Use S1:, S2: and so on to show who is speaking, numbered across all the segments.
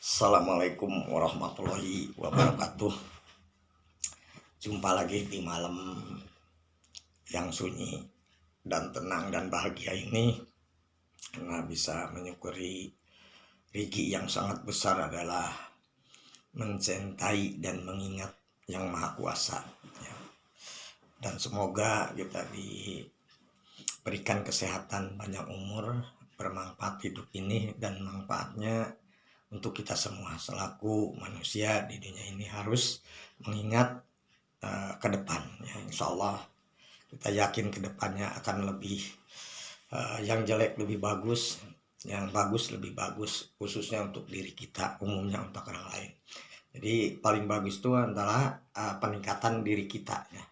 S1: Assalamualaikum warahmatullahi wabarakatuh. Jumpa lagi di malam yang sunyi dan tenang dan bahagia ini, karena bisa menyukuri rezeki yang sangat besar adalah mencintai dan mengingat yang maha kuasa ya. Dan semoga kita diberikan kesehatan, panjang umur, bermanfaat hidup ini, dan manfaatnya untuk kita semua selaku manusia di dunia ini harus mengingat ke depan ya. Insya Allah kita yakin ke depannya akan lebih yang jelek lebih bagus, yang bagus lebih bagus, khususnya untuk diri kita, umumnya untuk orang lain. Jadi paling bagus itu adalah peningkatan diri kita ya.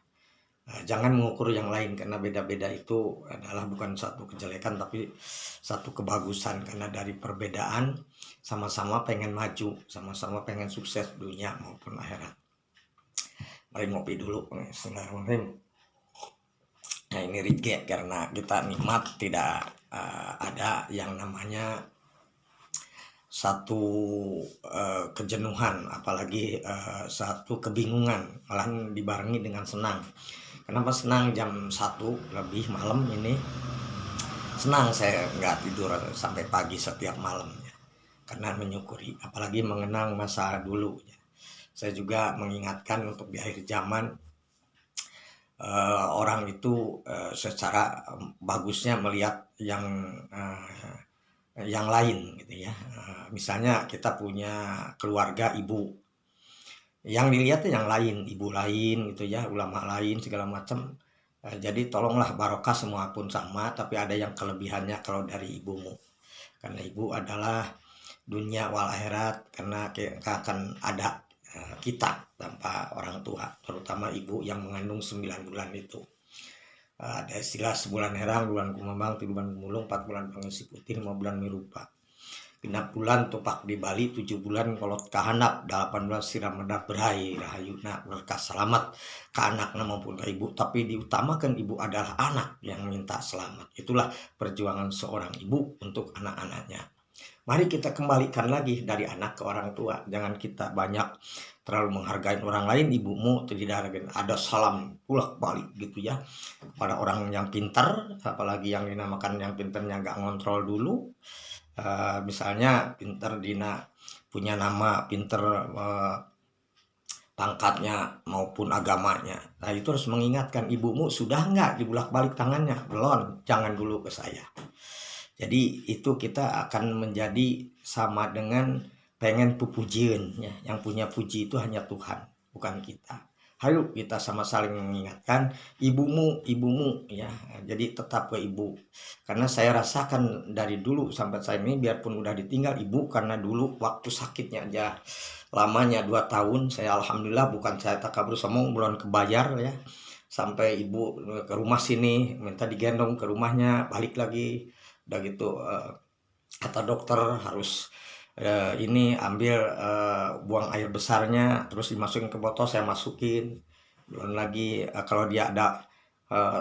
S1: Jangan mengukur yang lain, karena beda-beda itu adalah bukan satu kejelekan tapi satu kebagusan, karena dari perbedaan sama-sama pengen maju, sama-sama pengen sukses dunia maupun akhirat. Mari ngopi dulu. Bismillahirrahmanirrahim. Nah, ini rezeki karena kita nikmat, tidak ada yang namanya satu kejenuhan, apalagi satu kebingungan, malahan dibarengi dengan senang. Kenapa senang? Jam 1 lebih malam ini senang saya nggak tidur sampai pagi setiap malam ya. Karena menyukuri, apalagi mengenang masa dulu ya. Saya juga mengingatkan untuk di akhir zaman orang itu secara bagusnya melihat yang lain gitu ya. Misalnya kita punya keluarga ibu, yang dilihat yang lain, ibu lain gitu ya, ulama lain segala macam. Jadi tolonglah barokah semua pun sama, tapi ada yang kelebihannya kalau dari ibumu, karena ibu adalah dunia wal akhirat, karena akan ada kita tanpa orang tua, terutama ibu yang mengandung 9 bulan itu. Ada istilah sebulan herang, bulan kumambang, 3 bulan kumulung, 4 bulan pangisi putih, 5 bulan mirupa, 6 bulan tupak di Bali, 7 bulan kolot kahanap, 8 bulan siram medap berai, rahayuna berkah selamat ke anaknya maupun ke ibu. Tapi diutamakan ibu adalah anak yang minta selamat. Itulah perjuangan seorang ibu untuk anak-anaknya. Mari kita kembalikan lagi dari anak ke orang tua. Jangan kita banyak terlalu menghargai orang lain. Ibumu tidak ada salam pulak balik gitu ya pada orang yang pintar, apalagi yang dinamakan yang pintarnya nggak ngontrol dulu. Misalnya pintar dina punya nama, pintar pangkatnya maupun agamanya. Nah, itu harus mengingatkan ibumu sudah nggak dibulak balik tangannya, belum, jangan dulu ke saya. Jadi itu kita akan menjadi sama dengan pengen pujian ya. Yang punya puji itu hanya Tuhan, bukan kita. Ayo kita sama saling mengingatkan ibumu ya. Jadi tetap ke ibu, karena saya rasakan dari dulu sampai saat ini, biarpun udah ditinggal ibu, karena dulu waktu sakitnya aja lamanya 2 tahun, saya alhamdulillah, bukan saya takabur sombong, belum kebayar ya, sampai ibu ke rumah sini minta digendong ke rumahnya, balik lagi. Udah gitu kata dokter harus ini ambil buang air besarnya, terus dimasukin ke botol, saya masukin. Belum lagi kalau dia ada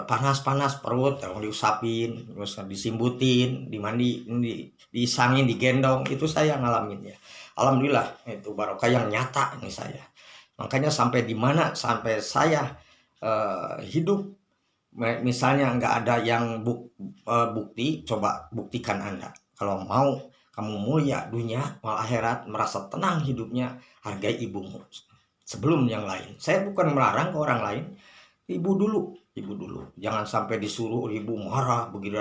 S1: panas-panas perut, yang diusapin, terus disimbutin, dimandi, disangin, digendong, itu saya ngalamin ya. Alhamdulillah, itu barokah yang nyata ini saya. Makanya sampai di mana sampai saya hidup, misalnya nggak ada yang bukti, coba buktikan Anda. Kalau mau kamu mulia dunia wal akhirat, merasa tenang hidupnya, hargai ibumu sebelum yang lain. Saya bukan melarang ke orang lain, ibu dulu. Jangan sampai disuruh ibu marah, begitu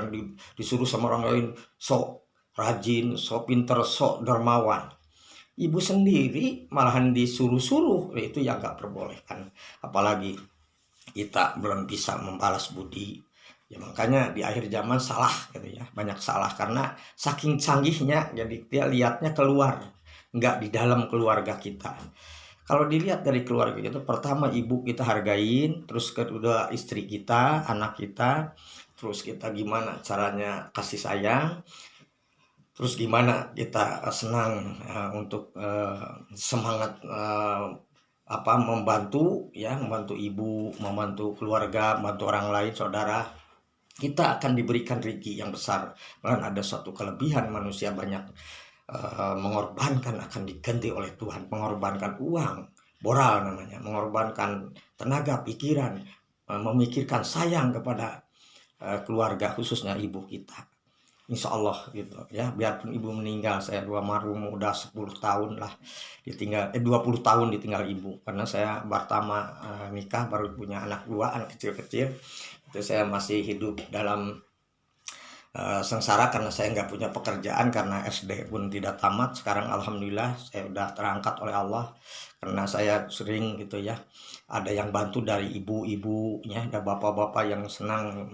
S1: disuruh sama orang lain sok rajin, sok pinter, sok dermawan. Ibu sendiri malahan disuruh-suruh, itu yang gak perbolehkan. Apalagi kita belum bisa membalas budi ya. Makanya di akhir zaman salah gitu ya, banyak salah karena saking canggihnya, jadi dia lihatnya keluar, nggak di dalam keluarga kita. Kalau dilihat dari keluarga kita, pertama ibu kita hargain, terus kedua istri kita, anak kita, terus kita gimana caranya kasih sayang, terus gimana kita senang untuk semangat membantu ya, membantu ibu, membantu keluarga, membantu orang lain, saudara. Kita akan diberikan rezeki yang besar. Bahkan ada suatu kelebihan manusia banyak mengorbankan akan diganti oleh Tuhan, mengorbankan uang, moral namanya, mengorbankan tenaga, pikiran, memikirkan sayang kepada keluarga khususnya ibu kita. Insya Allah gitu ya, biarpun ibu meninggal, saya dua marhum udah 10 tahun lah ditinggal, 20 tahun ditinggal ibu, karena saya pertama nikah baru punya anak dua, anak kecil-kecil, itu saya masih hidup dalam sengsara karena saya nggak punya pekerjaan, karena SD pun tidak tamat. Sekarang alhamdulillah saya udah terangkat oleh Allah, karena saya sering gitu ya, ada yang bantu dari ibu-ibunya, ada bapak-bapak yang senang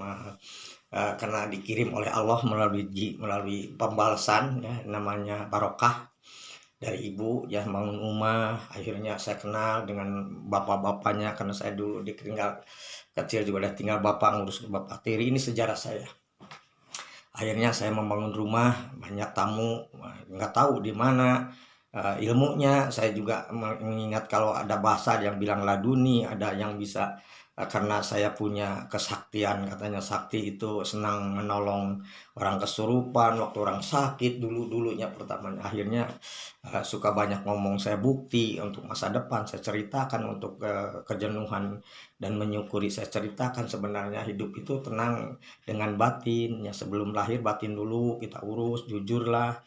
S1: karena dikirim oleh Allah melalui pembalasan ya, namanya barokah dari ibu ya, bangun rumah. Akhirnya saya kenal dengan bapak-bapaknya, karena saya dulu ditinggal kecil juga udah tinggal bapak, ngurus bapak tiri. Ini sejarah saya. Akhirnya saya membangun rumah, banyak tamu, nggak tahu di mana ilmunya. Saya juga mengingat kalau ada bahasa yang bilang laduni, ada yang bisa karena saya punya kesaktian, katanya sakti itu senang menolong orang kesurupan waktu orang sakit dulunya pertamanya. Akhirnya suka banyak ngomong, saya bukti untuk masa depan, saya ceritakan untuk kejenuhan dan menyukuri, saya ceritakan sebenarnya hidup itu tenang dengan batin ya, sebelum lahir batin dulu kita urus, jujurlah,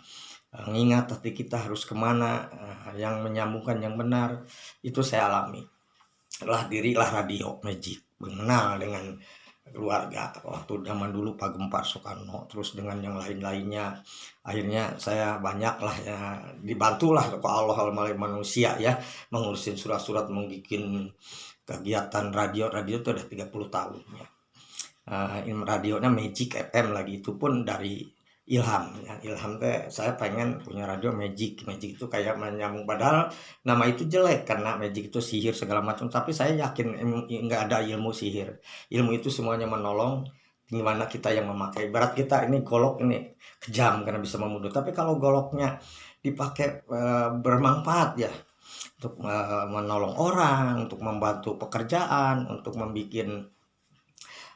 S1: mengingat hati kita harus kemana, yang menyambungkan yang benar. Itu saya alami. Lah dirilah radio Magic, mengenal dengan keluarga waktu zaman dulu Pak Gempar Soekarno, terus dengan yang lain-lainnya. Akhirnya saya banyak lah ya, dibantulah ke Allah oleh manusia ya, mengurusin surat-surat, membuat kegiatan radio itu udah 30 tahun ya. Radionya Magic FM lagi, itu pun dari ilham ya. Ilham teh saya pengen punya radio Magic itu kayak menyambung, padahal nama itu jelek karena Magic itu sihir segala macam, tapi saya yakin nggak ada ilmu sihir. Ilmu itu semuanya menolong, gimana kita yang memakai. Berat kita ini golok ini kejam karena bisa membunuh, tapi kalau goloknya dipakai bermanfaat ya, untuk menolong orang, untuk membantu pekerjaan, untuk membuat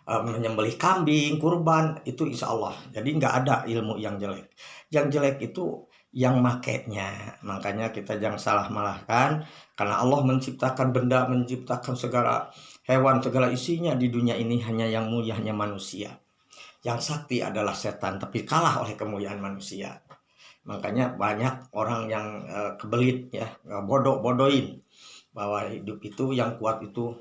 S1: menyembelih kambing, kurban, itu insya Allah. Jadi nggak ada ilmu yang jelek. Yang jelek itu yang makainya. Makanya kita jangan salah malahkan, karena Allah menciptakan benda, menciptakan segala hewan, segala isinya di dunia ini, hanya yang mulia hanya manusia. Yang sakti adalah setan, tapi kalah oleh kemuliaan manusia. Makanya banyak orang yang kebelit ya, bodohin bahwa hidup itu yang kuat itu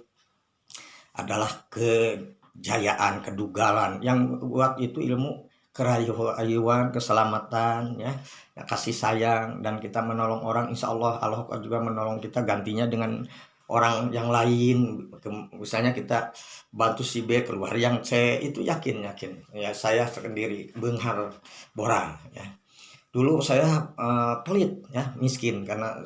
S1: adalah kejayaan, kedugalan. Yang kuat itu ilmu, kerayuan, keselamatan ya, kasih sayang, dan kita menolong orang. Insya Allah Allah juga menolong kita, gantinya dengan orang yang lain. Misalnya kita bantu si B keluar yang C, itu yakin ya. Saya sendiri benghar borang ya, dulu saya pelit ya, miskin, karena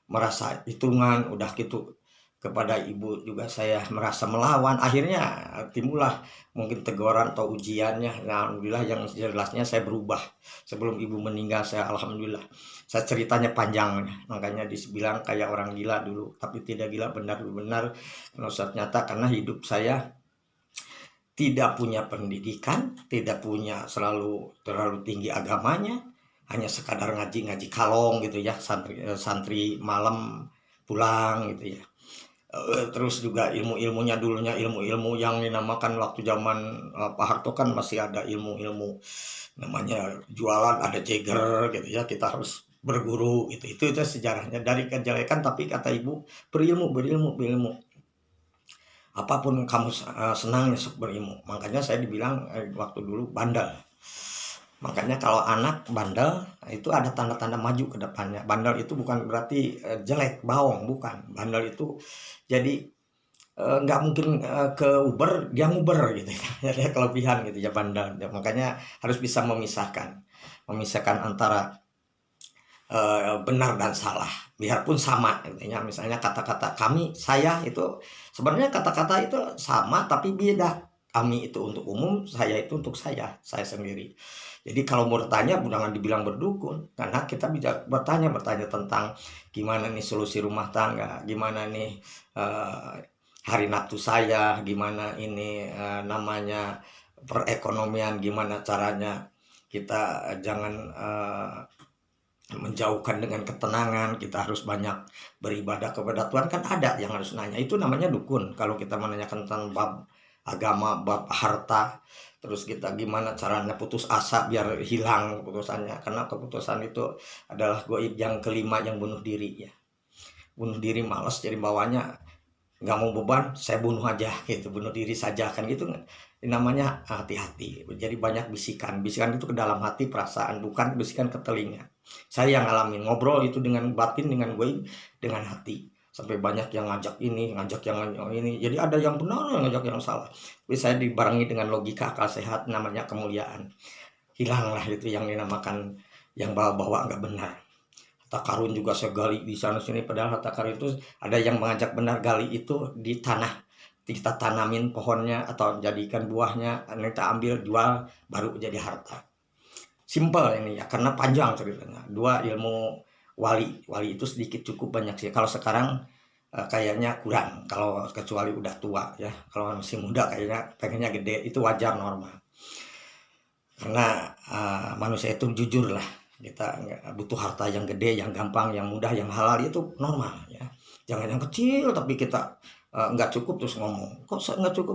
S1: merasa hitungan udah gitu. Kepada ibu juga saya merasa melawan, akhirnya timbullah mungkin teguran atau ujiannya. Nah, alhamdulillah yang jelasnya saya berubah sebelum ibu meninggal. Saya alhamdulillah, saya ceritanya panjang, makanya dibilang kayak orang gila dulu, tapi tidak gila, benar-benar ternyata, karena hidup saya tidak punya pendidikan, tidak punya terlalu tinggi agamanya, hanya sekadar ngaji kalong gitu ya, santri malam pulang gitu ya. Terus juga ilmunya dulunya ilmu yang dinamakan waktu zaman Pak Harto, kan masih ada ilmu namanya jualan, ada jeger gitu ya, kita harus berguru gitu. Itu sejarahnya dari kejelekan, tapi kata ibu, berilmu, apapun kamu senangnya berilmu. Makanya saya dibilang waktu dulu bandel. Makanya kalau anak bandel itu ada tanda-tanda maju ke depannya. Bandel itu bukan berarti jelek, bawong, bukan. Bandel itu jadi nggak mungkin ke Uber, dia nguber gitu ya. Jadi kelebihan gitu ya bandel. Makanya harus bisa memisahkan antara benar dan salah, biarpun sama intinya. Misalnya kata-kata kami, saya, itu sebenarnya kata-kata itu sama tapi beda. Kami itu untuk umum, saya itu untuk saya sendiri. Jadi kalau mau bertanya jangan dibilang berdukun, karena kita bisa bertanya tentang gimana nih solusi rumah tangga, gimana nih hari nafsu saya, gimana ini namanya perekonomian, gimana caranya kita jangan menjauhkan dengan ketenangan, kita harus banyak beribadah kepada Tuhan, kan ada yang harus nanya, itu namanya dukun. Kalau kita menanyakan tentang bab agama, bab harta, terus kita gimana caranya putus asa biar hilang keputusannya, karena keputusan itu adalah goib yang kelima, yang bunuh diri ya. Bunuh diri malas, jadi bawahnya nggak mau beban, saya bunuh aja gitu, bunuh diri saja, kan gitu. Namanya hati-hati. Jadi banyak bisikan itu ke dalam hati, perasaan, bukan bisikan ke telinga. Saya yang ngalamin ngobrol itu dengan batin, dengan goib, dengan hati, sampai banyak yang ngajak ini, ngajak yang ini, jadi ada yang benar, yang ngajak yang salah. Tapi saya dibarengi dengan logika akal sehat, namanya kemuliaan. Hilanglah itu yang dinamakan yang bawa-bawa nggak benar. Harta karun juga saya gali di sana sini, padahal harta karun itu ada yang mengajak benar, gali itu di tanah, kita tanamin pohonnya atau jadikan buahnya, kita ambil jual, baru jadi harta. Simple ini ya, karena panjang ceritanya. Dua, ilmu wali itu sedikit cukup, banyak sih. Kalau sekarang kayaknya kurang, kalau kecuali udah tua ya. Kalau masih muda kayaknya pengennya gede, itu wajar, normal. Karena manusia itu jujur lah, kita butuh harta yang gede, yang gampang, yang mudah, yang halal, itu normal ya. Jangan yang kecil tapi kita nggak cukup terus ngomong, kok nggak cukup.